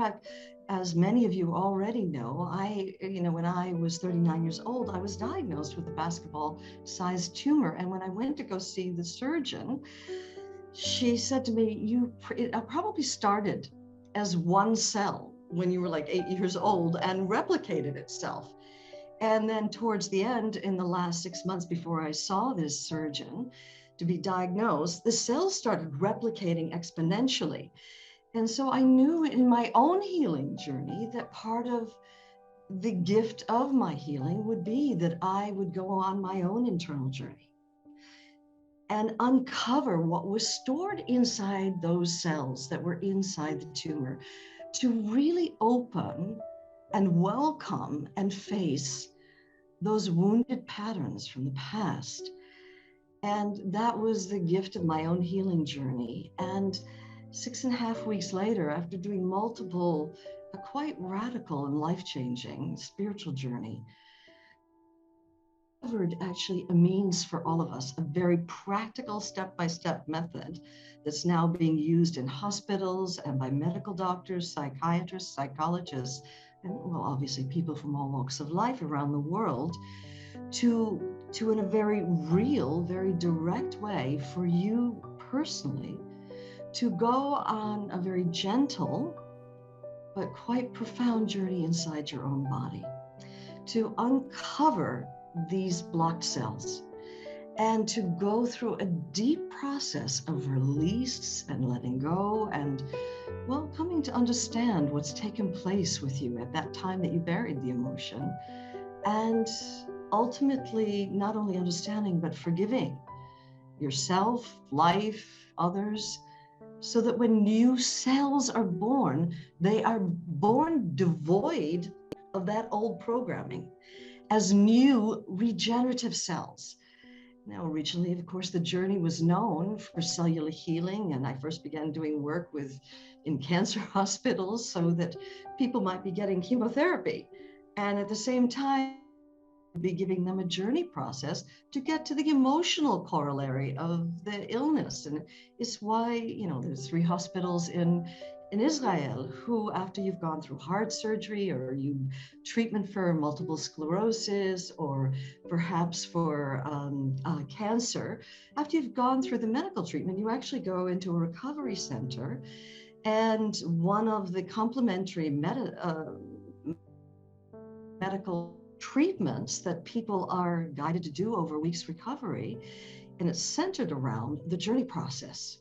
fact, as many of you already know, when I was 39 years old, I was diagnosed with a basketball-sized tumor. And when I went to go see the surgeon, she said to me, it probably started as one cell when you were like 8 years old and replicated itself. And then towards the end, in the last 6 months before I saw this surgeon to be diagnosed, the cells started replicating exponentially. And so I knew in my own healing journey that part of the gift of my healing would be that I would go on my own internal journey and uncover what was stored inside those cells that were inside the tumor, to really open and welcome and face those wounded patterns from the past. And that was the gift of my own healing journey. And 6.5 weeks later, after doing multiple, quite radical and life-changing spiritual journey, discovered actually a means for all of us, a very practical step-by-step method that's now being used in hospitals and by medical doctors, psychiatrists, psychologists, and well, obviously people from all walks of life around the world, to in a very real, very direct way for you personally to go on a very gentle but quite profound journey inside your own body, to uncover these blocked cells and to go through a deep process of release and letting go and, well, coming to understand what's taken place with you at that time that you buried the emotion, and ultimately not only understanding but forgiving yourself, life, others, so that when new cells are born, they are born devoid of that old programming as new regenerative cells. Now, originally, of course, the journey was known for cellular healing, and I first began doing work in cancer hospitals so that people might be getting chemotherapy, and at the same time, be giving them a journey process to get to the emotional corollary of the illness. And it's why, there's 3 hospitals in Israel who, after you've gone through heart surgery or you treatment for multiple sclerosis or perhaps for cancer, after you've gone through the medical treatment, you actually go into a recovery center, and one of the complementary medical treatments that people are guided to do over a week's recovery, and it's centered around the journey process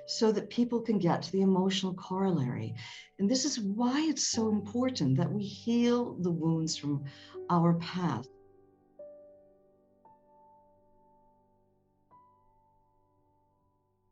so that people can get to the emotional corollary. And this is why it's so important that we heal the wounds from our past.